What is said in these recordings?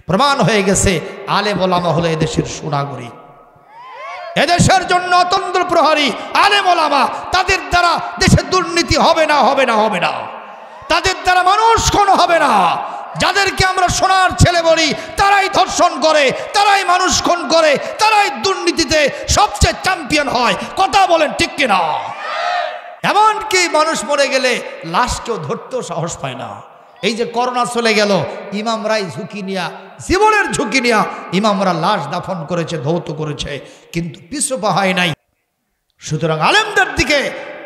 প্রমাণ হয়ে গেছে আলেম ওলামা হলো এদেশের সোনাগরি, এদেশের জন্য অতন্ত্র প্রহরী আলেম ওলামা। তাদের দ্বারা দেশে দুর্নীতি হবে না, হবে না, হবে না। তাদের দ্বারা মানুষ খুন হবে না। যাদেরকে আমরা সোনার ছেলে বলি তারাই ধর্ষণ করে, তারাই মানুষ খুন করে, তারাই দুর্নীতিতে সবচেয়ে চ্যাম্পিয়ন হয়। কথা বলেন ঠিক কিনা? এমনকি মানুষ মরে গেলে লাশকেও ধরতেও সাহস পায় না। এই যে করোনা চলে গেল, ইমামরাই ঝুঁকি নিয়া, জীবনের ঝুঁকি নিয়া ইমামরা লাশ দাফন করেছে, ধৌত করেছে, কিন্তু পিছু পা হয় নাই। সুতরাং আলেমদের দিকে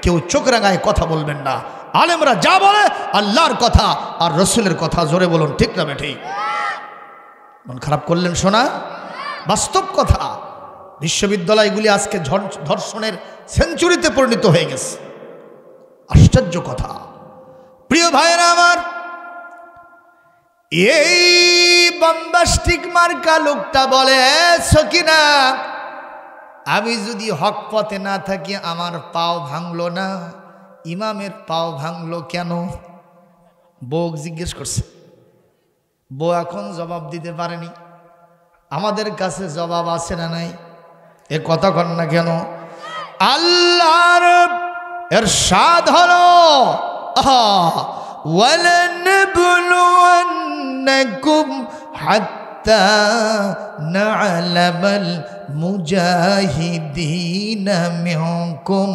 কেউ চোখ রাঙায় কথা বলবেন না। আলেমরা যা বলে আল্লাহর কথা আর রসুলের কথা, জোরে বলুন ঠিক না বেঠিক? মন খারাপ করলেন শোনা? বাস্তব কথা। বিশ্ববিদ্যালয়গুলি আজকে ধর্ষণের সেঞ্চুরিতে পরিণত হয়ে গেছে। আশ্চর্য কথা। প্রিয় ভাইয়েরা আমার, এই বম্বাস্টিক মার্কা লোকটা বলে, সকিনা আমি যদি হক পথে না থাকি আমার পাও ভাঙলো না, ইমামের পাও ভাঙলো কেন? বউ জিজ্ঞেস করছে। বউ এখন জবাব দিতে পারেনি। আমাদের কাছে জবাব আছে না নাই? এ কথা কন না কেন? আল্লাহর ইরশাদ হলো, ওয়ালানবলুওয়ান্নাকুম হাত্তা না'লামাল মুজাহিদিনা মিনকুম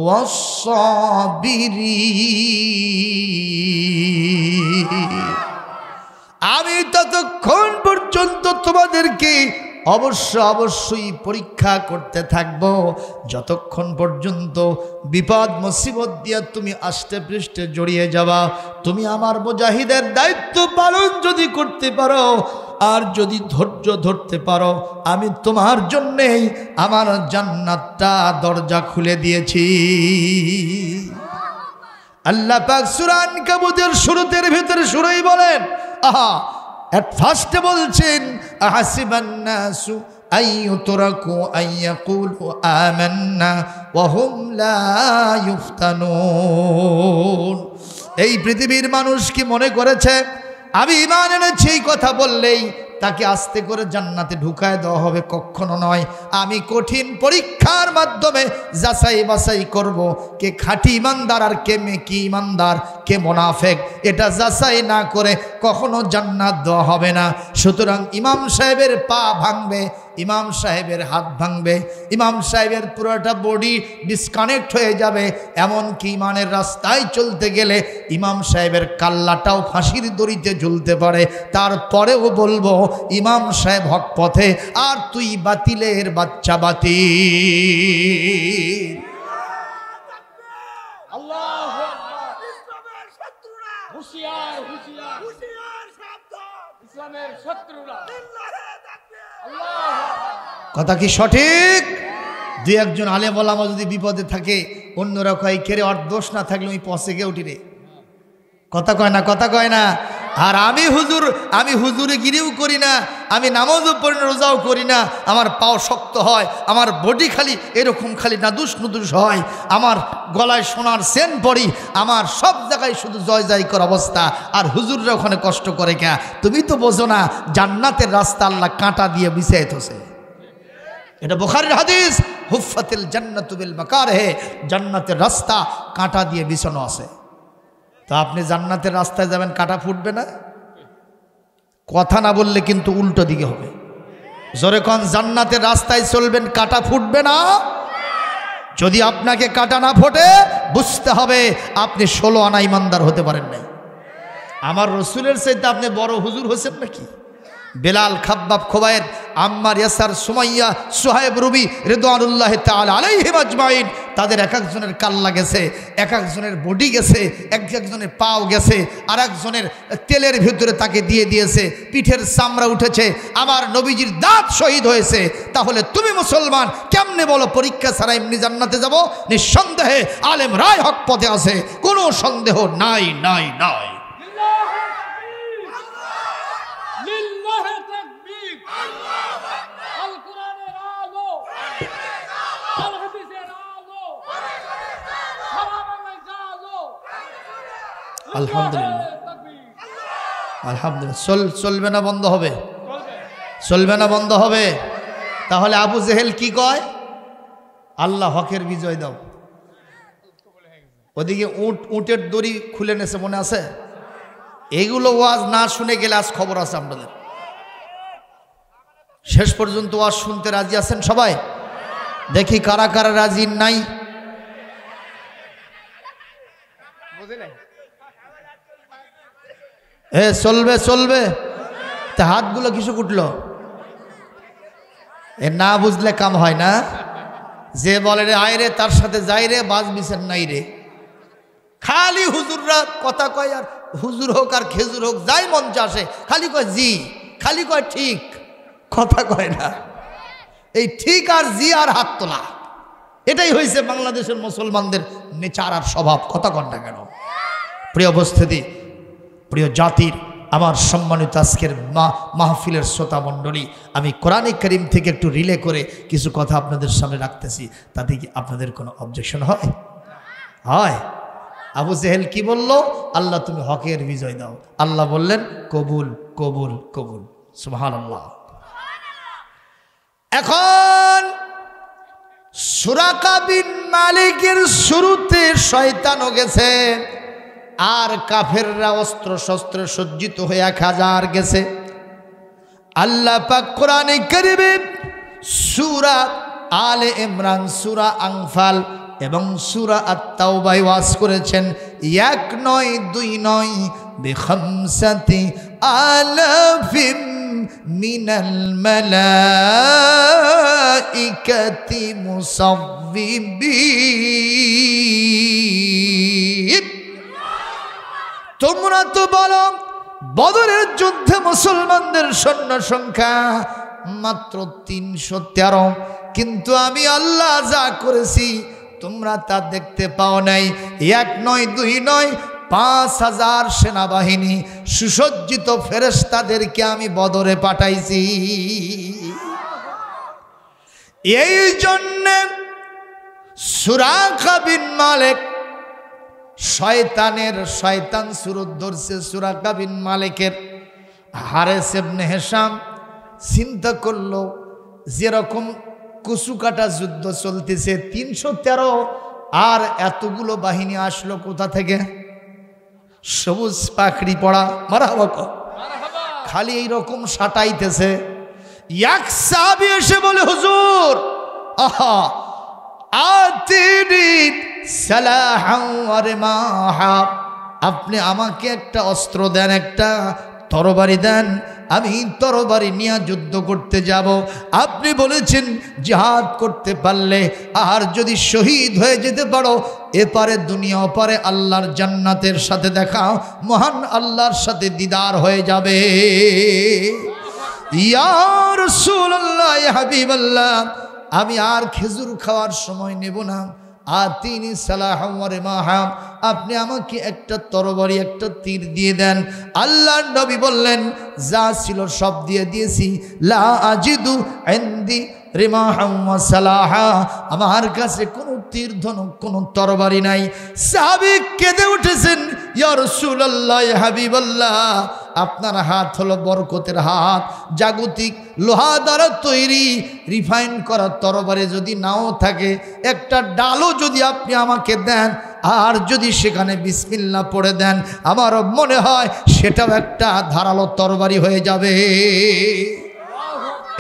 ওয়াস-সাবিরিন। আমি ততক্ষণ পর্যন্ত তোমাদেরকে অবশ্যই পরীক্ষা করতে থাকব, যতক্ষণ পর্যন্ত বিপদ মুসিবত দিয়া তুমি আষ্টে পৃষ্ঠে জড়িয়ে যাবা। তুমি আমার মুজাহিদের দায়িত্ব পালন যদি করতে পারো আর যদি ধৈর্য ধরতে পারো, আমি তোমার জন্যেই আমার জান্নাতটা দরজা খুলে দিয়েছি। আল্লাহ পাক সূরা আনকাবুতের শুরুতের ভিতরে শুরুই বলেন, এট ফার্স্টে বলছেন, আহাসিবান নাসু আইয়ুতরাকু আইয়াকুলু আমান্না ওয়া হুম লা ইফতানুন। এই পৃথিবীর মানুষ কি মনে করেছে আমি ঈমান এনেছি এই কথা বললেই তাকে আস্তে করে জান্নাতে ঢুকায় দেওয়া হবে? কখনো নয়। আমি কঠিন পরীক্ষার মাধ্যমে যাচাই বাছাই করব কে খাঁটি ইমানদার আর কে মেকি ইমানদার, কে মুনাফিক। এটা যাচাই না করে কখনো জান্নাত দেওয়া হবে না। সুতরাং ইমাম সাহেবের পা ভাঙবে, ইমাম সাহেবের হাত ভাঙবে, ইমাম সাহেবের পুরোটা বডি ডিসকানেক্ট হয়ে যাবে। এমনকি ইমানের রাস্তায় চলতে গেলে ইমাম সাহেবের কাল্লাটাও ফাঁসির দড়িতে ঝুলতে পারে। তারপরেও বলবো ইমাম সাহেব হক পথে আর তুই বাতিলের বাচ্চা বাতিল। আল্লাহু আকবার। ইসলামের শত্রুরা হুঁশিয়ার, হুঁশিয়ার, হুঁশিয়ার, সাবধান। ইসলামের শত্রুরা লিল্লাহি তাকবীর। আল্লাহু আকবার। কথা কি সঠিক? দুই একজন আলেম ওলামা যদি বিপদে থাকে, অন্যরা কয় কেরে ওর দোষ না থাকলে ওই পচে গে উঠি রে। কথা কয় না, কথা কয় না। আর আমি হুজুরে গিরিও করি না, আমি নামাজও পড়ি না, রোজাও করি না, আমার পাও শক্ত হয়, আমার বডি খালি এরকম খালি নাদুস নুদুস হয়, আমার গলায় সোনার চেন পড়ি, আমার সব জায়গায় শুধু জয় জয় কর অবস্থা। আর হুজুররা ওখানে কষ্ট করে কে? তুমি তো বোঝো না জান্নাতের রাস্তা আল্লাহ কাঁটা দিয়ে বিছিয়ে থোছে। এটা বুখারীর হাদিস, হুফাতিল জান্নাতু বিল মাকারিহ। জান্নাতের রাস্তা কাঁটা দিয়ে বিছানো আছে। তো আপনি জান্নাতের রাস্তায় যাবেন, কাঁটা ফুটবে না? কথা না বললে কিন্তু উল্টো দিকে হবে। জোরে কোন, জান্নাতের রাস্তায় চলবেন, কাঁটা ফুটবে না? যদি আপনাকে কাঁটা না ফোটে বুঝতে হবে আপনি 16 আনা ইমানদার হতে পারেন নাই। আমার রসুলের চাইতে আপনি বড় হুজুর হয়েছেন নাকি? বেলাল, খাব্বাব, খোবায়েব, আম্মার, ইয়াসার, সুমাইয়া, সুহাইব, রুবি রিদওয়ানুল্লাহি তাআলা আলাইহিম আজমাইন, তাদের এক একজনের কাল্লা গেছে, এক একজনের বডি গেছে, এক একজনের পাও গেছে, আর একজনের তেলের ভিতরে তাকে দিয়ে দিয়েছে, পিঠের চামড়া উঠেছে, আমার নবীজির দাঁত শহীদ হয়েছে। তাহলে তুমি মুসলমান কেমনে বলো পরীক্ষা ছাড়া এমনি জান্নাতে যাব? নিঃসন্দেহে আলেম রায় হক পথে আছে, কোনো সন্দেহ নাই নাই নাই। আলহামদুলিল্লাহ, আলহামদুলিল্লাহ। চলবে না, বন্ধ হবে? চলবে না, বন্ধ হবে। তাহলে আবু জেহেল কি কয়? আল্লাহ হকের বিজয় দাও। ওদিকে উটের দড়ি খুলে নেছে, মনে আছে? এইগুলো ওয়াজ না শুনে গেলে আজ খবর আছে আপনাদের। শেষ পর্যন্ত ওয়াজ শুনতে রাজি আছেন সবাই? দেখি কারা কারা রাজি নাই। চলবে চলবে। তা হাতগুলো কিছু উঠলো, এ না বুঝলে কাম হয় না। যে বলে রে আয় রে তার সাথে যাই রে, বাজ বিচার নাই রে। খালি হুজুররা কথা কয়, আর হুজুর হোক আর খেজুর হোক যাই মন চাষে খালি কয় জি, খালি কয় ঠিক, কথা কয় না। এই ঠিক আর জি আর হাত তোলা, এটাই হয়েছে বাংলাদেশের মুসলমানদের নেচার আর স্বভাব। কথা কন না কেন? প্রিয় উপস্থিতি, প্রিয় জাতির আমার সম্মানিত আজকের মাহফিলের শ্রোতা মণ্ডলী, আমি কোরআনে কারীম থেকে একটু রিলে করে কিছু কথা আপনাদের সামনে রাখতেছি। তাতে কি আপনাদের কোনো অবজেকশন হয়? হয়? আবু জেহেল কি বলল? আল্লাহ তুমি হকের বিজয় দাও। আল্লাহ বললেন কবুল কবুল কবুল, সুবহানাল্লাহ। এখন সুরাকা বিন মালিকের শুরুতে শয়তানও গেছে, আর কাফেররা অস্ত্র শস্ত্রে সজ্জিত হয়ে 1000 গেছে। আল্লাহ পাক কোরআনে কারীমে সূরা আলে ইমরান, সূরা আনফাল এবং সূরা আত-তাওবায় ওয়াজ করেছেন 1 নয় 2 নয় বিখামসাতি আলাফিম মিনাল মালাইকাতি মুসাব্বিবিন। তোমরা তো বলো বদরের যুদ্ধে মুসলমানদের সৈন্য সংখ্যা মাত্র 313, কিন্তু আমি আল্লাহ যা করেছি তোমরা তা দেখতে পাও নাই। 1 নয় 2 নয় 5000 সেনাবাহিনী সুসজ্জিত ফেরেশতাদেরকে আমি বদরে পাঠাইছি। এই জন্যে সুরাকা বিন মালিক শয়তান সুরত ধরছে সুরাকা বিন মালিকের। হারেস ইবনে হিশাম চিন্তা করলো, যেরকম কুসু কাটা যুদ্ধ চলতেছে 313, আর এতগুলো বাহিনী আসলো কোথা থেকে? সবুজ পাখড়ি পড়া, মারহাবা, খালি এইরকম সাটাইতেছে। এক সাহাবী এসে বলে, হুজুর আহা আতিনি সালাহান ওয়া রিমাহা, আপনি আমাকে একটা অস্ত্র দেন, একটা তরবারি দেন, আমি তরবারি নিয়ে যুদ্ধ করতে যাব। আপনি বলেছেন জিহাদ করতে পারলে আর যদি শহীদ হয়ে যেতে পারো, এপারে দুনিয়া ওপারে আল্লাহর জান্নাতের সাথে দেখা, মহান আল্লাহর সাথে দিদার হয়ে যাবে। ইয়া রাসূলুল্লাহ, ইয়া হাবিবাল্লাহ, আমি আর খেজুর খাওয়ার সময় নেব না। আতিনি সালাহাম ওয়া রিমাহাম, আপনি আমাকে একটা তরবারি একটা তীর দিয়ে দেন। আল্লাহর নবী বললেন, যা ছিল সব দিয়ে দিয়েছি। লা আজিদু ইনদি রিমাহাম ওয়া সালাহা, আমার কাছে কোনো তীর ধনুক কোনো তরবারি নাই। সাহাবী কেঁদে উঠেছেন, ইয়া রাসূলুল্লাহ, ইয়া হাবিবাল্লাহ, আপনার হাত হলো বরকতের হাত, জাগতিক লোহা দ্বারা তৈরি রিফাইন করা তরবারি যদি নাও থাকে, একটা ডালও যদি আপনি আমাকে দেন আর যদি সেখানে বিসমিল্লাহ পড়ে দেন, আমার মনে হয় সেটাও একটা ধারালো তরবারি হয়ে যাবে।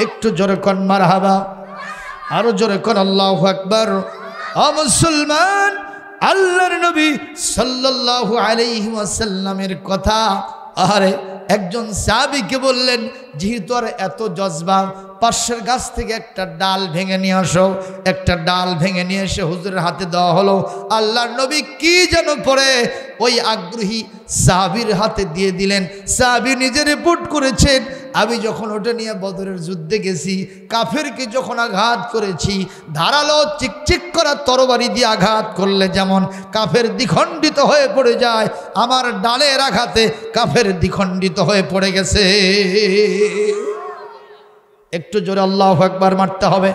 একটু জোরে কোন মারহাবা, আরো জোরে কোন আল্লাহু আকবার। ও মুসলমান, আল্লাহর নবী সাল্লাল্লাহু আলাইহি ওয়াসাল্লামের কথা, আরে একজন সাহাবীকে বললেন, যেহেতু আর এত জজবা, পাশের গাছ থেকে একটা ডাল ভেঙে নিয়ে আসো। একটা ডাল ভেঙে নিয়ে এসে হুজুরের হাতে দেওয়া হলো। আল্লাহর নবী কি যেন পড়ে ওই আগ্রহী সাহাবীর হাতে দিয়ে দিলেন। সাহাবী নিজে রিপোর্ট করেছেন, আমি যখন ওটা নিয়ে বদরের যুদ্ধে গেছি, কাফেরকে যখন আঘাত করেছি, ধারালো চিকচিক করা তরবারি দিয়ে আঘাত করলে যেমন কাফের দ্বিখণ্ডিত হয়ে পড়ে যায়, আমার ডালের আঘাতে কাফের দ্বিখণ্ডিত হয়ে পড়ে গেছে। একটু জোরে আল্লাহু আকবার মারতে হবে,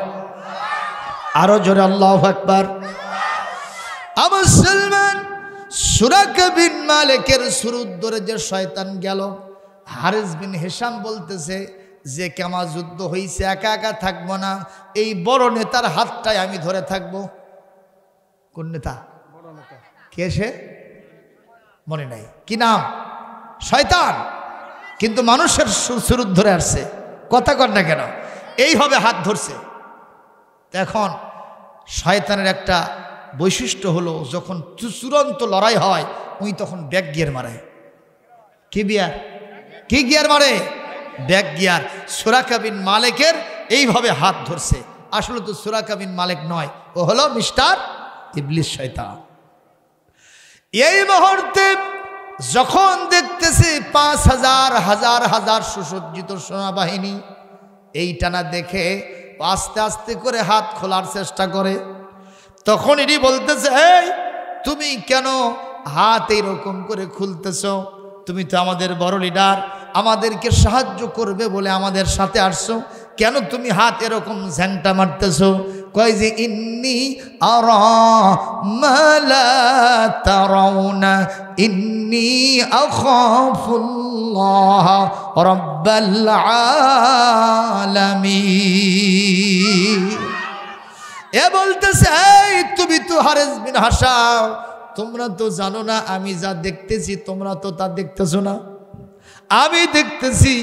আরো জোরে আল্লাহু আকবার। মুসলমান, সুরাকা বিন মালিকের শুরুর ধরে যে শয়তান গেল, হারিস বিন হিশাম বলতেছে, যে কেমন যুদ্ধ হয়েছে, একা একা থাকবো না, এই বড় নেতার হাতটাই আমি ধরে থাকবো। কোন নেতা? কে সে? মনে নাই, কি নাম? শয়তান। কিন্তু মানুষের সুরুত ধরে আসছে, কথা কর না কেন? এইভাবে হাত ধরছে। এখন শয়তানের একটা বৈশিষ্ট্য হলো, যখন চূড়ান্ত লড়াই হয় উনি তখন ব্যাক গিয়ার মারে। কি বিয়ার? কি গিয়ার মারে? Back gear. সুরাকা বিন মালিকের এইভাবে হাত ধরছে। আসলে তো সুরাকা বিন মালিক নয়, ও হলো মিস্টার ইবলিস, শয়তান। এই মুহূর্তে যখন দেখতেছে 5,000 হাজার হাজার সুসজ্জিত সেনাবাহিনী, এই টানা দেখে আস্তে আস্তে করে হাত খোলার চেষ্টা করে। তখন এটি বলতেছে, এই তুমি কেন হাত এইরকম করে খুলতেছ? তুমি তো আমাদের বড় লিডার, আমাদেরকে সাহায্য করবে বলে আমাদের সাথে আসছো, কেন তুমি হাত এরকম ঝ্যাংটা মারতেছ? কয় যে ইন্নী আরা মা লা তারাউনা ইন্নী আখাফুল্লাহ রাব্বাল আলামিন। এ বলতেছে, এই তুমি তো হারেস বিন হাসাম, তোমরা তো জানো না আমি যা দেখতেছি তোমরা তো তা দেখতেছো না। আমি দেখতেছি,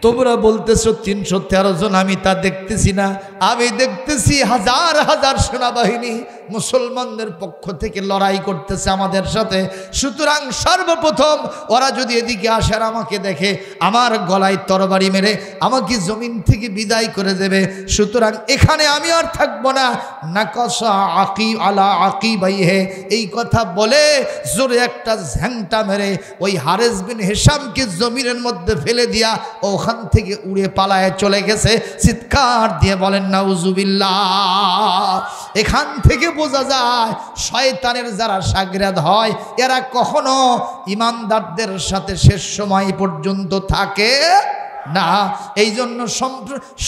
তোমরা বলতেছো 313 জন, আমি তা দেখতেছি না। আমি দেখতেছি হাজার হাজার সেনাবাহিনী মুসলমানদের পক্ষ থেকে লড়াই করতেছে আমাদের সাথে। সুতরাং সর্বপ্রথম ওরা যদি এদিকে আসে আর আমাকে দেখে, আমার গলায় তরবারি মেরে আমাকে জমিন থেকে বিদায় করে দেবে। সুতরাং এখানে আমি আর থাকবো না। নাকাসা আকি আলা আকিবাইহে, এই কথা বলে জোরে একটা ঝ্যাংটা মেরে ওই হারেস বিন হিশামকে জমিনের মধ্যে ফেলে দিয়া ওখান থেকে উড়ে পালায় চলে গেছে। চিৎকার দিয়ে বলেন নাউজুবিল্লাহ। এখান থেকে বোঝা যায় শয়তানের যারা শাগরেদ হয় এরা কখনো ইমানদারদের সাথে শেষ সময় পর্যন্ত থাকে না। এই জন্য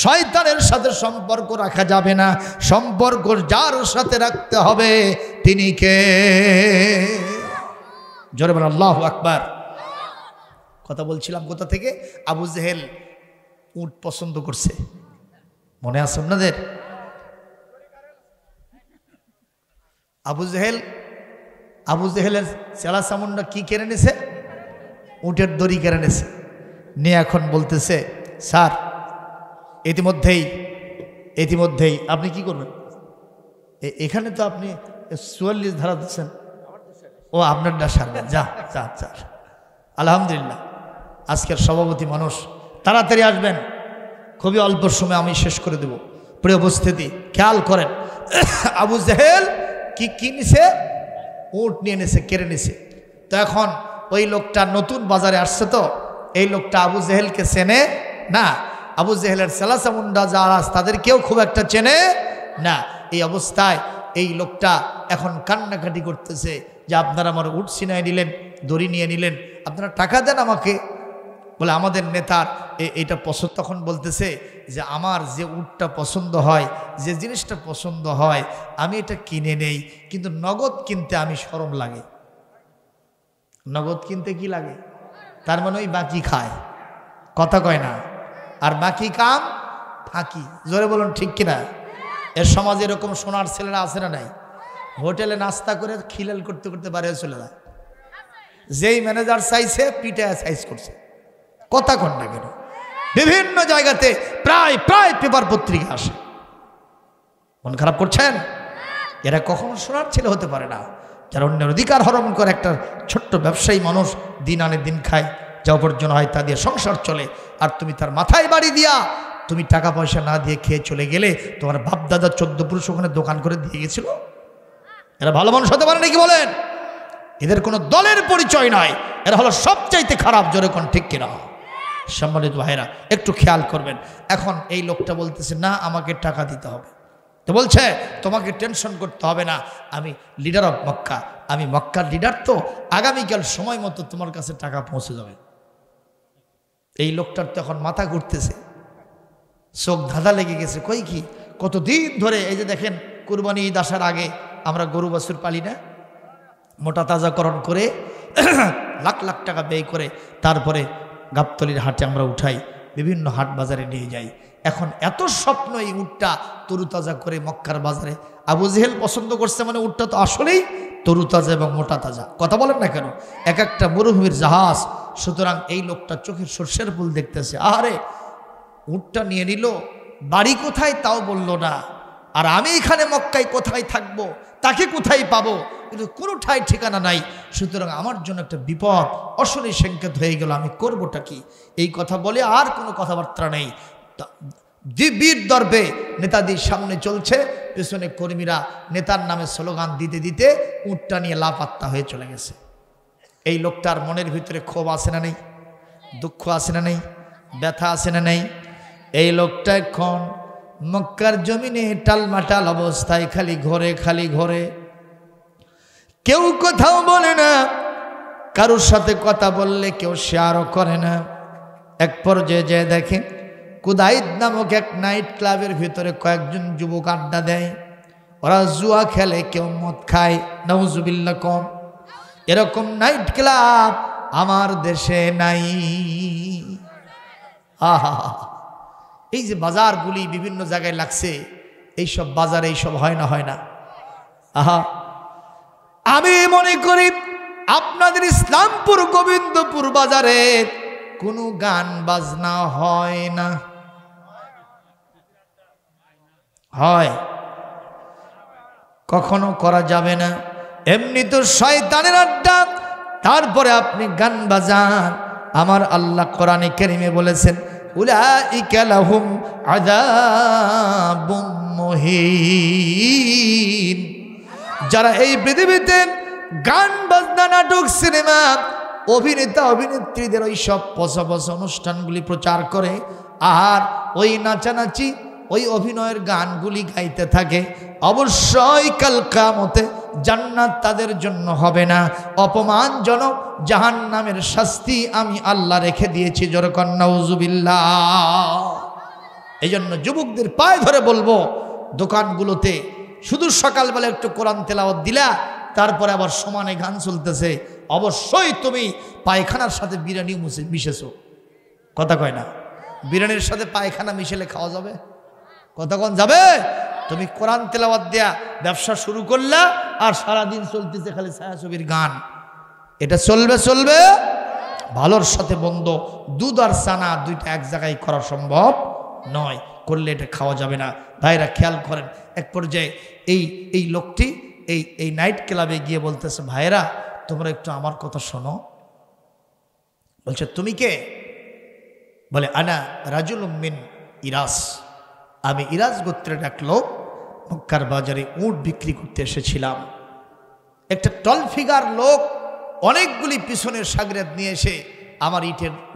শয়তানের সাথে সম্পর্ক রাখা যাবে না। সম্পর্ক যার সাথে রাখতে হবে তিনি কে? জোরে বলেন আল্লাহু আকবার। কথা বলছিলাম কোথা থেকে? আবু জেহেল উট পছন্দ করছে, মনে আছে আপনাদের? আবু জেহেলের চেলা চামুন্ডা কি কেড়ে নিছে? উটের দড়ি কেড়ে নিছে। নিয়ে এখন বলতেছে, স্যার ইতিমধ্যেই আপনি কি করবেন? এখানে তো আপনি 44 ধারা দিচ্ছেন। ও আপনার ডা সারবেন, যা যা যা। আলহামদুলিল্লাহ, আজকের সভাপতি মানুষ, তাড়াতাড়ি আসবেন, খুবই অল্প সময় আমি শেষ করে দেব। প্রিয় উপস্থিতি, খেয়াল করেন, আবু জেহেল কি নিছে? উট নিয়ে নিছে, কেড়ে নিছে। তো এখন ওই লোকটা নতুন বাজারে আসছে, তো এই লোকটা আবু জেহেলকে চেনে না। আবু জেহেলের সেলাসামুন্ডা যারা তাদের কেউ খুব একটা চেনে না। এই অবস্থায় এই লোকটা এখন কান্নাকাটি করতেছে যে আপনারা আমার উট ছিনাই নিলেন, দড়ি নিয়ে নিলেন, আপনারা টাকা দেন আমাকে। বলে আমাদের নেতার এইটা পছন্দ। তখন বলতেছে যে আমার যে উটটা পছন্দ হয়, যে জিনিসটা পছন্দ হয়, আমি এটা কিনে নেই, কিন্তু নগদ কিনতে আমি শরম লাগে। নগদ কিনতে কি লাগে? তার মানে ওই বাকি খায়, কথা কয় না। আর বাকি কাম ফাঁকি। জোরে বলুন ঠিক কিনা? এর সমাজে এরকম সোনার ছেলেরা আছে না নাই? হোটেলে নাস্তা করে খিলাল করতে করতে বাইরে চলে যায়। যেই ম্যানেজার চাইছে পিটায় সাইজ করছে, কথা কন না কেন? বিভিন্ন জায়গাতে প্রায় পেপার পত্রিকা আসে। মন খারাপ করছেন? এরা কখনো সোনার ছেলে হতে পারে না। যারা অন্যের অধিকার হরণ করে, একটা ছোট্ট ব্যবসায়ী মানুষ দিন আনে দিন খায়, যা উপার্জন হয় তা দিয়ে সংসার চলে। আর তুমি তার মাথায় বাড়ি দিয়া তুমি টাকা পয়সা না দিয়ে খেয়ে চলে গেলে, তোমার বাপ দাদা 14 পুরুষ ওখানে দোকান করে দিয়ে গেছিল। এরা ভালো মানুষ হতে পারে নাকি বলেন? এদের কোনো দলের পরিচয় নয়, এরা হলো সবচাইতে খারাপ। জোরে কোন ঠিক কিনা? সম্মানিত ভাইরা, একটু খেয়াল করবেন। এখন এই লোকটা বলতেছে, না আমাকে টাকা দিতে হবে। তো বলছে তোমাকে টেনশন করতে হবে না, আমি লিডার অফ মক্কা, আমি মক্কার লিডার, তো আগামীকাল সময় মতো তোমার কাছে টাকা পৌঁছে যাবে। এই লোকটার তো এখন মাথা ঘুরতেছে, চোখ ধাঁধা লেগে গেছে। কই কি কতদিন ধরে, এই যে দেখেন কুরবানি ঈদ আসার আগে আমরা গরু বাছুর পালি না, মোটা তাজাকরণ করে লাখ লাখ টাকা ব্যয় করে তারপরে গাবতলির হাটে আমরা উঠাই। বিভিন্ন হাট বাজারে নিয়ে যাই। এখন এত স্বপ্ন এই উটটা তরুতাজা করে মক্কার বাজারে। আবু জেহেল পছন্দ করছে মানে উটটা তো আসলেই তরুতাজা এবং মোটা তাজা। কথা বলেন না কেন? এক একটা মরুভূমির জাহাজ। সুতরাং এই লোকটা চোখের সর্ষের ফুল দেখতেছে। আরে উটটা নিয়ে নিল, বাড়ি কোথায় তাও বলল না। আর আমি এখানে মক্কায় কোথায় থাকবো, তাকে কোথায় পাবো, কিন্তু কোনো ঠাই ঠিকানা নাই। সুতরাং আমার জন্য একটা বিপদ অশনি সংকেত হয়ে গেল, আমি করবোটা কি? এই কথা বলে আর কোনো কথাবার্তা নেই। বীর দর্বে নেতাদের সামনে চলছে, পেছনে কর্মীরা নেতার নামে স্লোগান দিতে দিতে উটটা নিয়ে লাপাত্তা হয়ে চলে গেছে। এই লোকটার মনের ভিতরে ক্ষোভ আছে না নেই? দুঃখ আছে না নেই? ব্যথা আছে না নেই? এই লোকটা এখন মক্কার জমিনে টালমাটাল অবস্থায় খালি ঘরে খালি ঘরে, কেউ কোথাও বলে না, কারোর সাথে কথা বললে কেউ শেয়ারও করে না। এক পর্যায়ে যে দেখে কুদাইদ নামক এক নাইট ক্লাবের ভিতরে কয়েকজন যুবক আড্ডা দেয়, ওরা জুয়া খেলে, কেউ মদ খায়। নাউজুবিল্লাহ কম। এরকম নাইট ক্লাব আমার দেশে নাই। আহা, এই যে বাজারগুলি বিভিন্ন জায়গায় লাগছে, এইসব বাজারে এইসব হয় না? হয় না? আহা, আমি মনে করি আপনাদের ইসলামপুর গোবিন্দপুর বাজারে কোনো গান বাজনা হয় না? হয়? কখনো করা যাবে না। এমনি তো শয়তানের আড্ডা, তারপরে আপনি গান বাজান। আমার আল্লাহ কোরআনে কারিমে বলেছেন, উলাইকা লাহুম আযাবুম মুহিন। যারা এই পৃথিবীতে গান বাজনা, নাটক, সিনেমা, অভিনেতা অভিনেত্রীদের ওই সব পচা পচা অনুষ্ঠানগুলি প্রচার করে আর ওই নাচানাচি, ওই অভিনয়ের গানগুলি গাইতে থাকে, অবশ্যই কাল কিয়ামতে জান্নাত তাদের জন্য হবে না, অপমানজনক জাহান্নামের শাস্তি আমি আল্লাহ রেখে দিয়েছি। জোরে কর নাউজুবিল্লাহ। এই জন্য যুবকদের পায়ে ধরে বলবো, দোকানগুলোতে শুধু সকালবেলা একটু কোরআন তেলাওয়াত দিলা, তারপরে আবার সমানে গান চলতেছে, অবশ্যই তুমি পায়খানার সাথে বিরিয়ানি মিশেছো। কথা কয় না? বিরিয়ানির সাথে পায়খানা মিশেলে খাওয়া যাবে? কতক্ষণ যাবে? তুমি কোরআন তেলাওয়াত দেয়া ব্যবসা শুরু করলা আর সারাদিন চলতেছে খালি ছায়াছবির গান। এটা চলবে? চলবে? ভালোর সাথে বন্ধ, দুধ আর সানা দুইটা এক জায়গায় করা সম্ভব নয়, করলে এটা খাওয়া যাবে না। ভাইরা খেয়াল করেন, এক পর্যায়ে এই লোকটি এই নাইট ক্লাবে গিয়ে বলতেছে, ভাইরা তোমরা একটু আমার কথা শোনো। বলছে, তুমি কে? বলে, আনা রাজুলুম মিন ইরাস। আমি ইরাজ গোত্রের এক লোক, মক্কার বাজারে উট বিক্রি করতে এসেছিলাম। একটা টল ফিগার লোক অনেকগুলি পিছনের সাগরেদ নিয়ে এসে আমার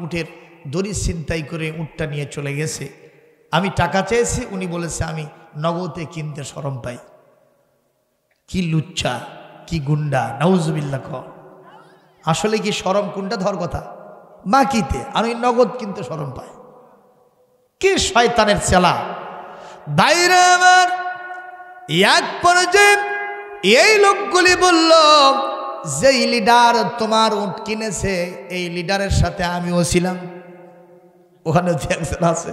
উটের দড়ি ছিনতাই করে উটটা নিয়ে চলে গেছে। আমি টাকা চেয়েছি, উনি বলেছে আমি নগদে কিনতে শরম পাই। কি লুচ্চা, কি গুন্ডা! নাউজুবিল্লাহ কর। আসলে কি শরম কোনটা? ধর কথা মাকিতে, আমি নগদ কিনতে শরম পাই। কি শয়তানের চেলা! বাইরে আমার এক পর্যায়ে এই লোকগুলি বলল, যেই লিডার তোমার উট কিনেছে এই লিডারের সাথে আমিও ছিলাম, ওখানে একজন আছে,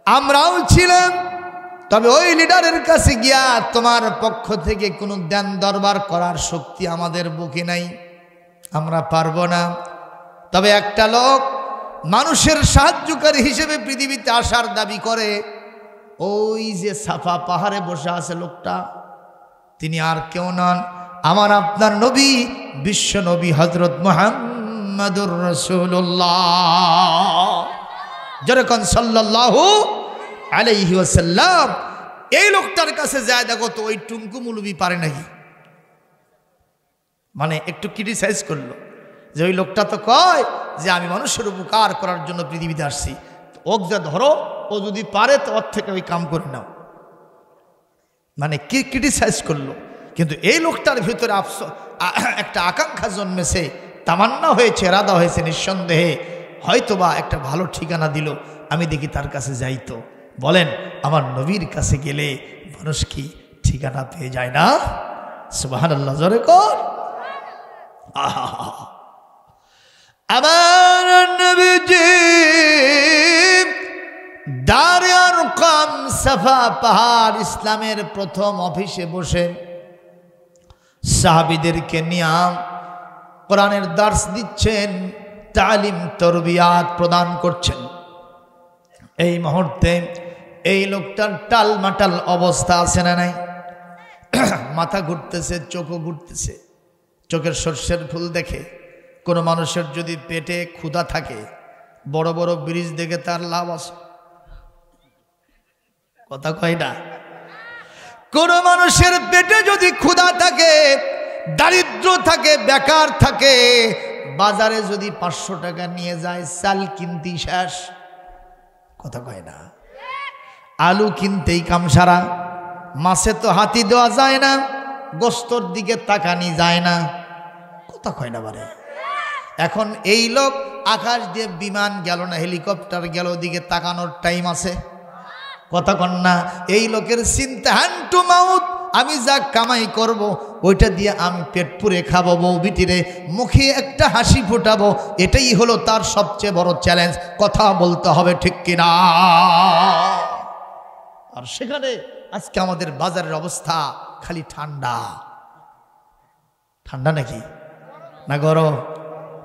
আমরাও ছিলাম। তবে ওই লিডারের কাছে গিয়া তোমার পক্ষ থেকে কোনো দেন দরবার করার শক্তি আমাদের বুকে নাই, আমরা পারবো না। তবে একটা লোক মানুষের সাহায্যকারী হিসেবে পৃথিবীতে আসার দাবি করে। ওই যে সাফা পাহাড়ে বসে আছে লোকটা, তিনি আর কেউ নন, আমার আপনার নবী, বিশ্ব নবী হযরত মুহাম্মদুর রাসূলুল্লাহ, যেরকম সাল্লাল্লাহু আলাইহি ওয়াসাল্লাম। এই লোকটার কাছে যায়, দেখো তো ওই টুঙ্কু মুলবি পারে নাকি, মানে একটু ক্রিটিসাইজ করলো যে ওই লোকটা তো কয় যে আমি মানুষের উপকার করার জন্য পৃথিবীতে আসছি, ওক যা ধরো, ও যদি পারে তো ওর থেকে ওই কাম করে নাও, মানে কি ক্রিটিসাইজ করলো। কিন্তু এই লোকটার ভিতরে একটা আকাঙ্ক্ষা জন্মেছে, তামান্না হয়েছে, এরাদা হয়েছে, নিঃসন্দেহে হয়তোবা একটা ভালো ঠিকানা দিল, আমি দেখি তার কাছে যাই। তো বলেন, আমার নবীর কাছে গেলে মানুষ কি ঠিকানা পেয়ে যায় না? সুবহানাল্লাহ, জোরে কর। আমার নবীজি দারে আরকাম সাফা পাহাড় ইসলামের প্রথম অফিসে বসে সাহাবীদেরকে নিয়ে কোরআনের দার্স দিচ্ছেন, তালিম তরবিয়াত প্রদান করছেন। এই মুহূর্তে এই লোকটার টালমাটাল অবস্থা আছে না নাই? মাথা ঘুরতেছে, চোখও ঘুরতেছে, চোখের সর্ষের ফুল দেখে। কোনো মানুষের যদি পেটে ক্ষুধা থাকে, বড় বড় ব্রিজ দেখে তার লাভ আছে, কথা কয় না? কোনো মানুষের পেটে যদি ক্ষুধা থাকে, দারিদ্র থাকে, বেকার থাকে, বাজারে যদি 500 টাকা নিয়ে যায় চাল কিনতেই শেষ, কথা কয় না? আলু কিনতেই কামসারা, মাছে তো হাতি দেওয়া যায় না, গোস্তর দিকে তাকানি যায় না, কথা কয় না বারে? এখন এই লোক আকাশ দিয়ে বিমান গেল না হেলিকপ্টার গেল, দিকে তাকানোর টাইম আছে, কথা কন না? এই লোকের চিন্তা হ্যান্ড টু মাউথ, আমি যা কামাই করব ওইটা দিয়ে আমি পেট পুরে খাবো, বউ বিটিরে মুখে একটা হাসি ফোটাবো, এটাই হলো তার সবচেয়ে বড় চ্যালেঞ্জ। কথা বলতে হবে ঠিক কিনা? আর সেখানে আজকে আমাদের বাজারের অবস্থা খালি ঠান্ডা। ঠান্ডা নাকি না গরম?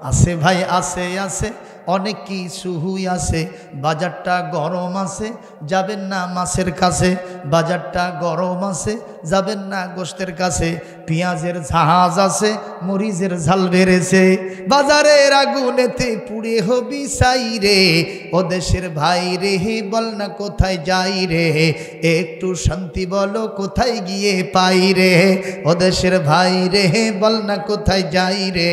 আছে ভাই, আছে আছে, অনেক কিছু আছে। বাজারটা গরম আছে, যাবেন না মাছের কাছে। বাজারটা গরম আছে, যাবেন না গোশতের কাছে। পেঁয়াজের ঝাঁজ আছে, মরিচের ঝাল বেড়েছে। বাজারের আগুনেতে পুড়ে হবি সাই রে, ও দেশের ভাই রে বল না কোথায় যাই রে, একটু শান্তি বলো কোথায় গিয়ে পাই রে, ও দেশের ভাই রে বল না কোথায় যাই রে,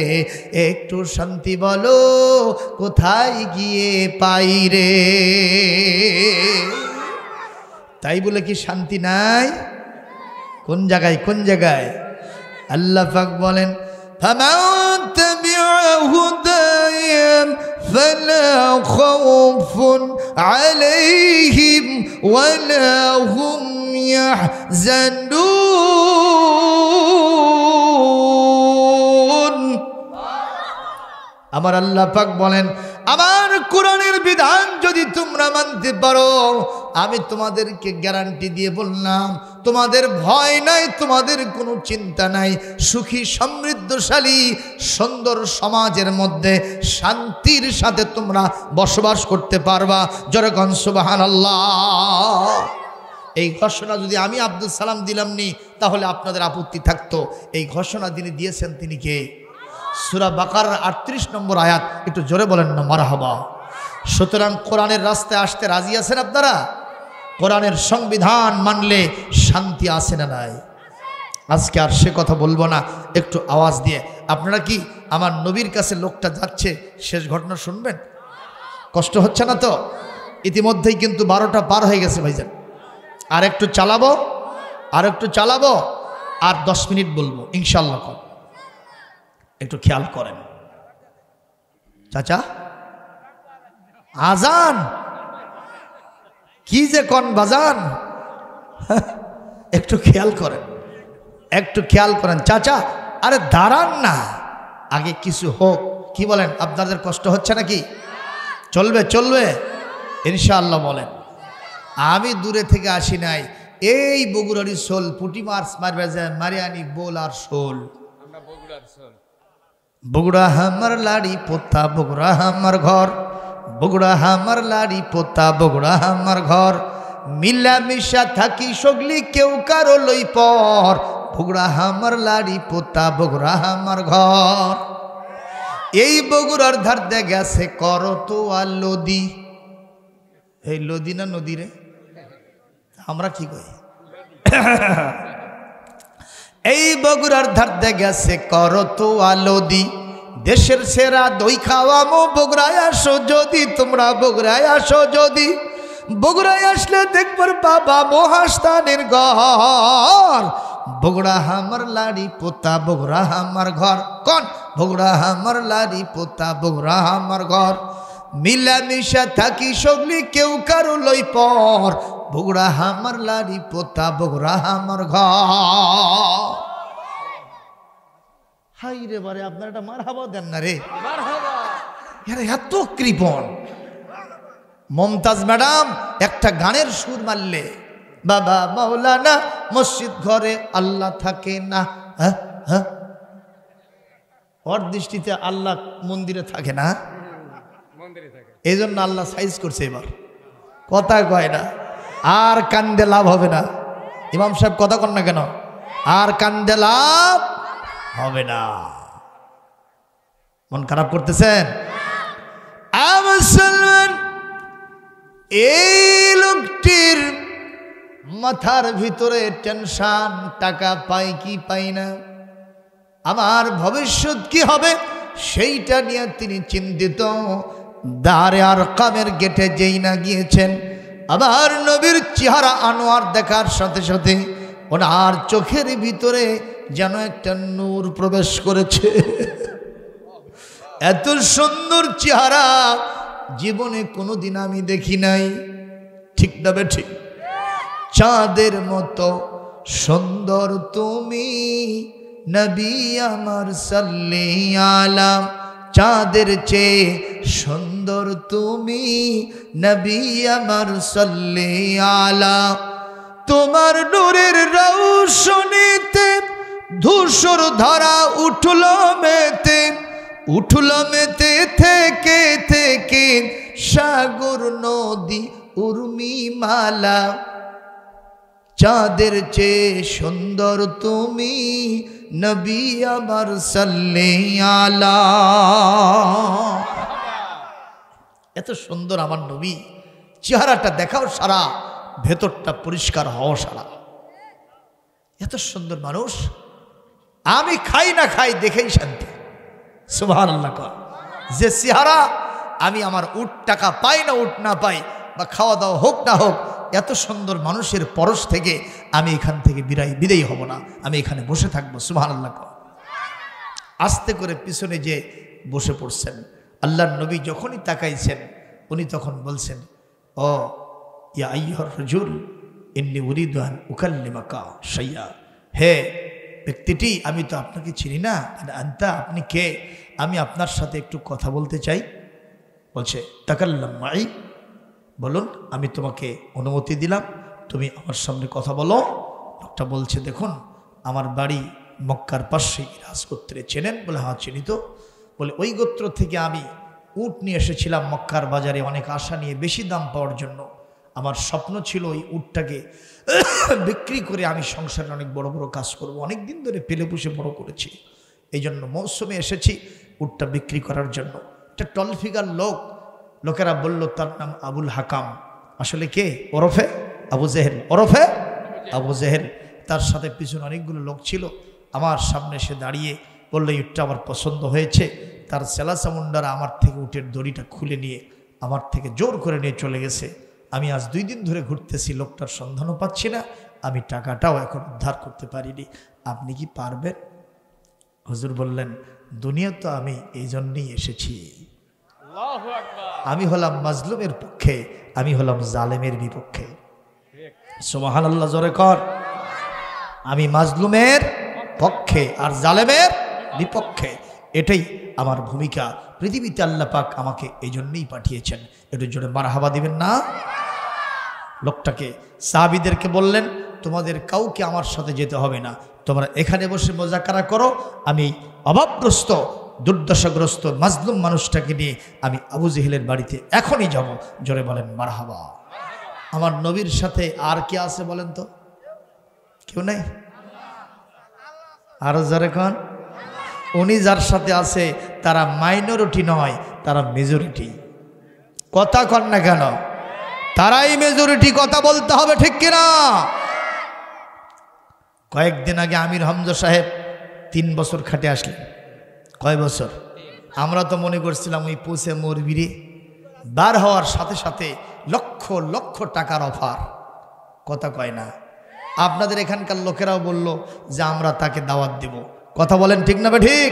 একটু শান্তি বলো কোথায় গিয়ে পাই রে। তাই বলে কি শান্তি নাই? কোন জায়গায় কোন জায়গায়? আল্লাহ পাক বলেন, ফামান তাবিআ হুদায়া ফালা খাউফুন আলাইহিম ওয়ালা হুম ইয়াহজানুন। আমার আল্লাহ পাক বলেন, আমার কোরআনের বিধান যদি তোমরা মানতে পারো, আমি তোমাদেরকে গ্যারান্টি দিয়ে বললাম, তোমাদের ভয় নাই, তোমাদের কোনো চিন্তা নাই, সুখী সমৃদ্ধশালী সুন্দর সমাজের মধ্যে শান্তির সাথে তোমরা বসবাস করতে পারবা। যেরকম সুবহানাল্লাহ। এই ঘোষণা যদি আমি আব্দুল সালাম দিলাম নি, তাহলে আপনাদের আপত্তি থাকতো। এই ঘোষণা যিনি দিয়েছেন তিনি কে? সূরা বাকারার 38 নম্বর আয়াত। একটু জোরে বলেন না মারহাবা। সুতরাং কোরআনের রাস্তায় আসতে রাজি আছেন আপনারা? কোরআনের সংবিধান মানলে শান্তি আসে না নাই? আজকে আর সে কথা বলবো না, একটু আওয়াজ দিয়ে। আপনারা কি আমার নবীর কাছে লোকটা যাচ্ছে, শেষ ঘটনা শুনবেন? কষ্ট হচ্ছে না তো? ইতিমধ্যেই কিন্তু 12টা পার হয়ে গেছে ভাইজান। আর একটু চালাবো, আর একটু চালাবো, আর 10 মিনিট বলবো ইনশাল্লাহ। একটু খেয়াল করেন চাচা, আজান কি যে কন বাজান, একটু খেয়াল করেন, একটু খেয়াল করেন চাচা। আরে দাঁড়ান না, আগে কিছু হোক। কি বলেন? আপনাদের কষ্ট হচ্ছে নাকি? চলবে চলবে ইনশাআল্লাহ বলেন। আমি দূরে থেকে আসি নাই, এই বগুড়ারি শোল পুটি মার্চ মারবে যায়, মারিয়ানি বোল আর শোল। বগুড়া হামার লাড়ি পোতা, বগুড়া হামার ঘর, বগুড়া হামার লাড়ি পোতা, বগুড়া হামার ঘর। মিলা মিশা থাকি সগলি, কেউ কারো লই পর, বগুড়া হামার লাড়ি পোতা, বগুড়া হামার ঘর। এই বগুড়ার ধার দে গেছে করতোয়া লদি। এই লদি না নদী রে? আমরা কি কই? এই বগুড়ার ধার দে গেছে করতোয়া লদি। দেশের সেরা দই খাওয়ামো, বগুড়ায় আসো যদি, তোমরা বগুড়ায় আসো যদি। বগুড়ায় আসলে দেখবার বাবা মহাস্থানের ঘর, বগুড়া হামার লাড়ি পোতা, বগুড়া হামার ঘর। কোন? বগুড়া হামার লাড়ি পোতা, বগুড়া হামার ঘর। মিলামিশা থাকি সগলি, কেউ কারো লই পর, বগুড়া হামার লাড়ি পোতা, বগুড়া হামার ঘর। হাই রে বারে, আপনার একটা মারহাবা দেন না রে। এরা এত কৃপণ। মমতাজ ম্যাডাম একটা গানের সুর মারলে, বাবা মাওলানা মসজিদ ঘরে আল্লাহ থাকে না, হ্যাঁ হ্যাঁ, ওর দৃষ্টিতে আল্লাহ মন্দিরে থাকে না, এই জন্য আল্লাহ সাইজ করছে এবার। কথা কয় না, আর কান্দে লাভ হবে না। ইমাম সাহেব কথা কন না কেন? আর কান্দে লাভ হবে না। মন খারাপ করতেছেন? এই লোকটির মাথার ভিতরে টেনশন, টাকা পাই কি পাই না, আমার ভবিষ্যৎ কি হবে সেইটা নিয়ে তিনি চিন্তিত। দারে আর কামের গেটে যেই না গিয়েছেন, আবার নবীর চেহারা আনোয়ার দেখার সাথে সাথে ওনার চোখের ভিতরে যেন একটা নূর প্রবেশ করেছে। এত সুন্দর চেহারা জীবনে কোনোদিন আমি দেখি নাই। ঠিক না বেঠিক? চাঁদের মতো সুন্দর তুমি নবী আমার সাল্লাল্লাহু আলাইহি, চাঁদের চেয়ে সুন্দর তুমি নবী আমার সাল্লাল্লাহু আলাইহি। তোমার নূরের রৌশনীতে ধূসর ধারা উঠল মেতে থেকে থেকে সাগর নদী উর্মি মালা। চাঁদের চেয়ে সুন্দর তুমি নবী আমার সাল্লাল্লাহু আলাইহি। এত সুন্দর আমার নবী, চেহারাটা দেখাও সারা, ভেতরটা পরিষ্কার হওয়া সারা। এত সুন্দর মানুষ, আমি খাই না খাই দেখেই শান্তি। সুবহানাল্লাহ। যে চেহারা, আমি আমার উট টাকা পাই না উট না পাই, বা খাওয়া দাওয়া হোক না হোক, এত সুন্দর মানুষের পরশ থেকে আমি এখান থেকে বিদায়ী হব না, আমি এখানে বসে থাকবো। সুবহানাল্লাহ। আস্তে করে পিছনে যে বসে পড়ছেন। আল্লাহর নবী যখনই তাকাইছেন, উনি তখন বলছেন, ও ইয়া আইয়ুহার রাজুল ইন্নী উরিদু আন উকাল্লিমাকা শাইয়া। হে ব্যক্তিটি, আমি তো আপনাকে চিনি না, আনতা, আপনি কে? আমি আপনার সাথে একটু কথা বলতে চাই। বলছে তাকাল্লাম মাই, বলুন, আমি তোমাকে অনুমতি দিলাম, তুমি আমার সামনে কথা বলো। লোকটা বলছে, দেখুন আমার বাড়ি মক্কার পাশে রাজগোত্রে, চেনেন? বলে হ্যাঁ চিনি তো। বলে ওই গোত্র থেকে আমি উট নিয়ে এসেছিলাম মক্কার বাজারে অনেক আশা নিয়ে, বেশি দাম পাওয়ার জন্য। আমার স্বপ্ন ছিল ওই উটটাকে বিক্রি করে আমি সংসারে অনেক বড় বড় কাজ করব। অনেক দিন ধরে পেলে পুষে বড় করেছি, এই জন্য মৌসুমে এসেছি উটটা বিক্রি করার জন্য। একটা টলফিগার লোক, লোকেরা বলল তার নাম আবুল হাকাম। আসলে কে? ওরফে আবু জেহেল, ওরফে আবু জেহেল। তার সাথে পিছনে অনেকগুলো লোক ছিল। আমার সামনে এসে দাঁড়িয়ে বললো, উটটা আমার পছন্দ হয়েছে। তার সেলা চামুন্ডারা আমার থেকে উটের দড়িটা খুলে নিয়ে আমার থেকে জোর করে নিয়ে চলে গেছে। আমি আজ 2 দিন ধরে ঘুরতেছি, লোকটার সন্ধানও পাচ্ছি না, আমি টাকাটাও এখন উদ্ধার করতে পারিনি। আপনি কি পারবেন? হুজুর বললেন, দুনিয়া তো আমি এই জন্যই এসেছি। আমি হলাম মাজলুমের পক্ষে, আমি হলাম জালেমের বিপক্ষে। সুবহানাল্লাহ, জোরে কর। আমি মাজলুমের পক্ষে আর জালেমের বিপক্ষে, এটাই আমার ভূমিকা। পৃথিবীতে আল্লাহ পাক আমাকে এই জন্যই পাঠিয়েছেন। একটু জোরে মারহাবা দিবেন না? লোকটাকে, সাহাবীদেরকে বললেন, তোমাদের কাউকে আমার সাথে যেতে হবে না, তোমরা এখানে বসে মুযাকারা করো। আমি অভাবগ্রস্ত, দুর্দশাগ্রস্ত মাজলুম মানুষটাকে নিয়ে আমি আবু জেহেলের বাড়িতে এখনই যাব। জোরে বলেন মারহাবা। আমার নবীর সাথে আর কে আছে বলেন তো? কেউ নেই? আরো জোরে কোন? উনি যার সাথে আছে তারা মাইনরিটি নয়, তারা মেজরিটি। কথা কন না কেন? তারাই মেজরিটি। কথা বলতে হবে, ঠিক কিনা? কয়েকদিন আগে আমির হামজা সাহেব 3 বছর খাটে আসলেন। কয় বছর? আমরা তো মনে করছিলাম ওই পৌঁছে মরবিরে। বার হওয়ার সাথে সাথে লক্ষ লক্ষ টাকার অফার। কথা কয় না? আপনাদের এখানকার লোকেরাও বলল যে আমরা তাকে দাওয়াত দেব। কথা বলেন ঠিক না ঠিক?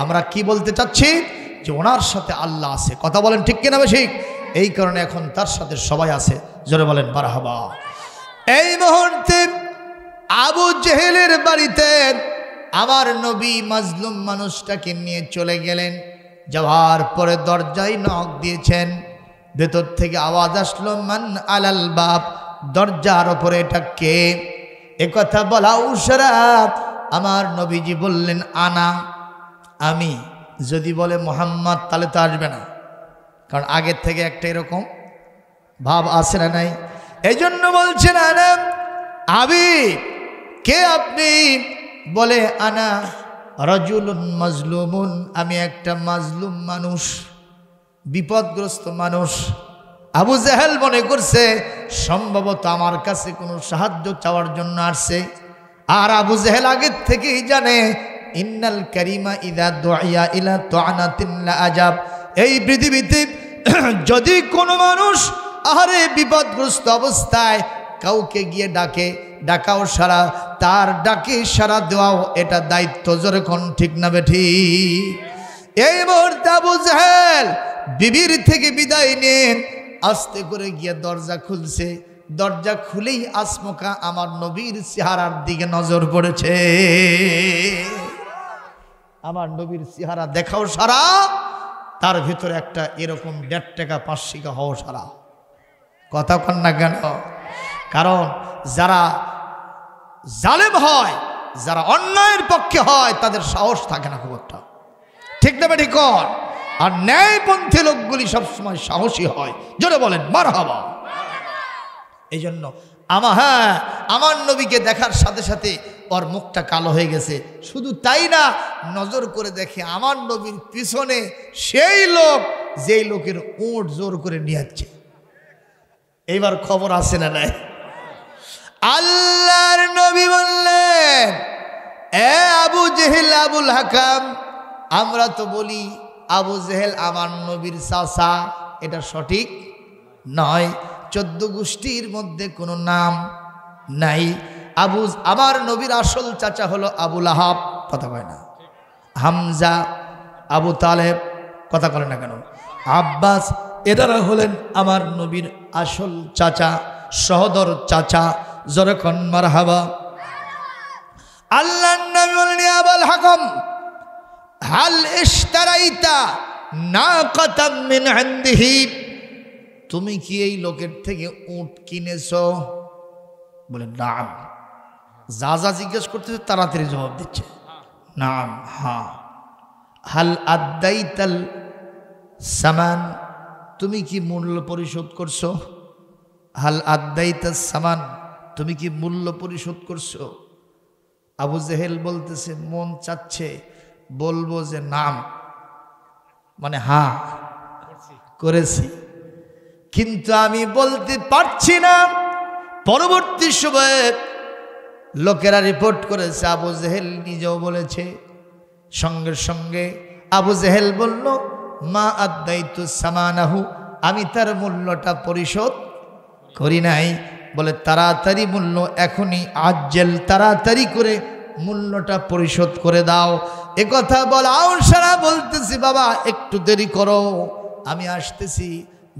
আমরা কি বলতে চাচ্ছি? যে ওনার সাথে আল্লাহ আছে। কথা বলেন ঠিক কিনা ঠিক? এই কারণে এখন তার সাথে সবাই আছে। জোরে বলেন মারহাবা। এই মুহূর্তে আবু জেহেলের বাড়িতে আমার নবী মাজলুম মানুষটাকে নিয়ে চলে গেলেন। যাওয়ার পরে দরজায় নক দিয়েছেন, ভেতর থেকে আওয়াজ আসলো মান আলাল বাব, দরজার ওপরে এটা কে? একথা বলা উশরাত আমার নবীজি বললেন আনা, আমি। যদি বলে মোহাম্মদ তাহলে তো আসবে না, কারণ আগের থেকে একটা এরকম ভাব আসে না নাই। এই জন্য বলছেন আনা আবি, কে আপনি? বলে আনা রাজুলুন মাজলুমুন, আমি একটা মাজলুম মানুষ, বিপদগ্রস্ত মানুষ। আবু জেহেল মনে করছে সম্ভবত আমার কাছে কোনো সাহায্য চাওয়ার জন্য আসছে। আর আবু জেহেল আগের থেকেই জানে ইন্নাল কারিমা ইদা দুইয়া ইলা তুআনাতিন লা আজাব, এই পৃথিবীতে যদি কোনো মানুষ আহারে বিপদগ্রস্ত অবস্থায় কাউকে গিয়ে ডাকে, ডাকাও সারা, তার ডাকে সারা দেওয়াও এটা দায়িত্ব। জোরে কোন ঠিক না বেঠি? এই মুহূর্তে আবু জেহেল বিবির থেকে বিদায় নেন, আস্তে করে গিয়ে দরজা খুলছে। দরজা খুলেই আসমকা আমার নবীর চেহারার দিকে নজর পড়েছে। আমার নবীর চেহারা দেখাও সারা, তার ভিতরে একটা এরকম 1.5 টাকা 5 শিকা হও সারা। কথা কন না কেন? কারণ যারা জালেম হয়, যারা অন্যায়ের পক্ষে হয়, তাদের সাহস থাকে না খুব একটা, ঠিক না ঠিক? আর ন্যায়পন্থী লোকগুলি সবসময় সাহসী হয়। জোরে বলেন মারহাবা। এই জন্য আমার নবীকে দেখার সাথে সাথে ওর মুখটা কালো হয়ে গেছে। শুধু তাই না, নজর করে দেখে আমার নবীর পিছনে সেই লোক, যেই লোকের উট জোর করে নিয়ে যাচ্ছে। এইবার খবর আসে না নাই? আল্লাহর নবী বললেন, এ আবু জেহেল আবুল হাকাম, আমরা তো বলি আবু জেহেল আমার নবীর চাচা, এটা সঠিক নয়। 14 গোষ্ঠীর মধ্যে কোনো নাম নাই। আমার নবীর আসল চাচা হলো আবু লাহাব, কথা কয় না? হামজা, আবু তালেব, কথা বলে না কেন? আব্বাস, এনারা হলেন আমার নবীর আসল চাচা, সহদর চাচা। যখন মারহাবা। আল্লাহর নবী বলেন, আবুল হাকাম হাল ইশতারাইতা নাকাতাম মিন ইনদিহি, তুমি কি এই লোকের থেকে উট কিনেছো? বলে নাম। যা যা জিজ্ঞেস করতেছে তাড়াতাড়ি জবাব দিচ্ছে নাম, হ্যাঁ। হাল আদাইতাল সামান, তুমি কি মূল্য পরিশোধ করছো? হাল আদাইতাল সামান, তুমি কি মূল্য পরিশোধ করছো? আবু জেহেল বলতেছে মন চাচ্ছে বলবো যে নাম, মানে হ্যাঁ করেছি, কিন্তু আমি বলতে পারছি না। পরবর্তী সময়ে লোকেরা রিপোর্ট করেছে, আবু জেহেল নিজেও বলেছে। সঙ্গে সঙ্গে আবু জেহেল বলল, মা আদাইতু সামানাহু, আমি তার মূল্যটা পরিশোধ করি নাই। বলে তাড়াতাড়ি মূল্য এখনই আজ্জেল, তাড়াতাড়ি করে মূল্যটা পরিশোধ করে দাও। একথা বলাও সারা বলতেছি, বাবা একটু দেরি করো, আমি আসতেছি।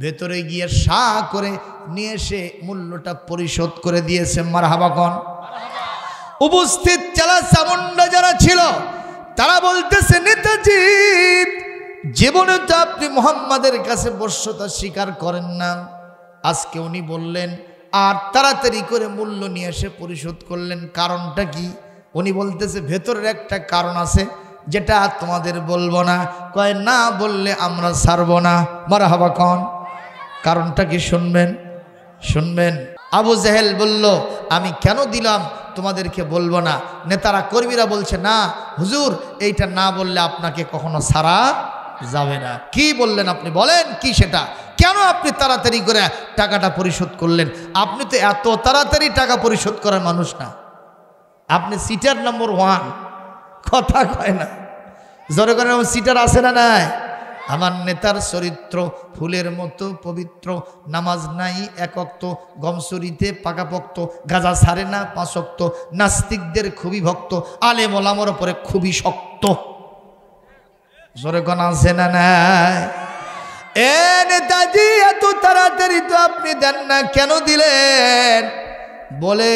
ভেতরে গিয়ে সা করে নিয়ে এসে মূল্যটা পরিশোধ করে দিয়েছে। মারহাবা কোন? উপস্থিত চালা চামুন্ডা যারা ছিল তারা বলতেছে, নেতাজি জীবনে তো আপনি মুহাম্মাদের কাছে বশ্যতা স্বীকার করেন না, আজকে উনি বললেন আর তাড়াতাড়ি করে মূল্য নিয়ে এসে পরিশোধ করলেন, কারণটা কি? উনি বলতেছে ভেতরের একটা কারণ আছে যেটা তোমাদের বলবো না। কয় না বললে আমরা ছাড়বো না। মারহাবা কোন? কারণটা কি শুনবেন? শুনবেন। আবু জেহেল বলল, আমি কেন দিলাম তোমাদেরকে বলবো না। নেতারা কর্মীরা বলছে, না হুজুর, এইটা না বললে আপনাকে কখনো ছাড়া যাবে না। কি বললেন আপনি? বলেন কি সেটা? কেন আপনি তাড়াতাড়ি করে টাকাটা পরিশোধ করলেন? আপনি তো এত তাড়াতাড়ি টাকা পরিশোধ করার মানুষ না, আপনি সিটার নম্বর 1। কথা কয় না? জোরে করে সিটার আছে না নাই? আমার নেতার চরিত্র ফুলের মতো পবিত্র, নামাজ নাই 1 ওয়াক্ত, গমসুরিতে পাকাপোক্ত, গাজা ছাড়ে না 5 ওয়াক্ত, নাস্তিকদের খুবই ভক্ত, আলেম ওলামার উপরে খুবই শক্ত। জোরে কোন আছে না নাই? এ নেতাজি এত তাড়াতাড়ি তো আপনি দেন না, কেন দিলেন? বলে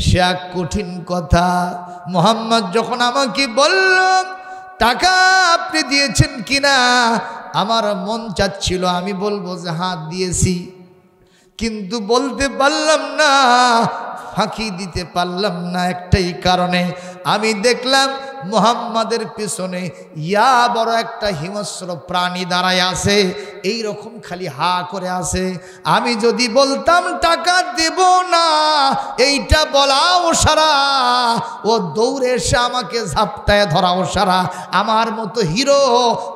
সে এক কঠিন কথা। মুহাম্মদ যখন আমাকে বলল টাকা আপনি দিয়েছেন কিনা? আমার মন চাচ্ছিল আমি বলবো যে হাত দিয়েছি, কিন্তু বলতে পারলাম না, ফাঁকি দিতে পারলাম না একটাই কারণে, আমি দেখলাম মুহাম্মাদের পিছনে ইয়া বড় একটা হিংস্র প্রাণী দাঁড়ায় আছে, এই রকম খালি হা করে আছে। আমি যদি বলতাম টাকা দেব না, এইটা বলাও সারা, ও দৌড়ে এসে আমাকে ঝাপটায় ধরাও সারা, আমার মতো হিরো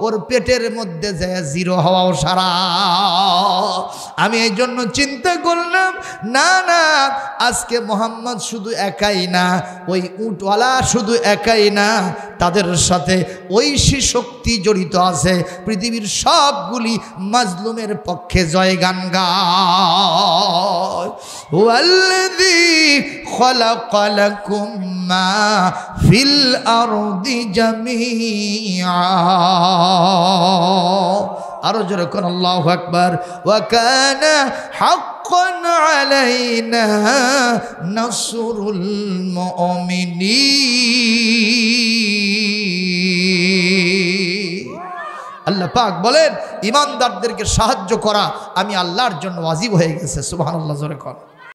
ওর পেটের মধ্যে যায় জিরো হওয়াও সারা। আমি এই জন্য চিন্তা করলাম, না না, আজকে মোহাম্মদ শুধু একাই না, ওই উটওয়ালা শুধু একাই না, তাদের সাথে ঐশী শক্তি জড়িত আছে। পৃথিবীর সবগুলি মাজলুমের পক্ষে জয়গান গায়। ওয়াল্লাযী খালাকা লাকুম মা ফিল আরদি জামিআ। আরো জোরে কোন আল্লাহু আকবার। ওয়া কানা হাক্কান আলাইনা নাসরুল মুমিনিন। আল্লাহ পাক বলেন, ইমানদারদেরকে সাহায্য করা আমি আল্লাহর জন্য ওয়াজিব হয়ে গেছে। সুবহানাল্লাহ, জোরে কোন।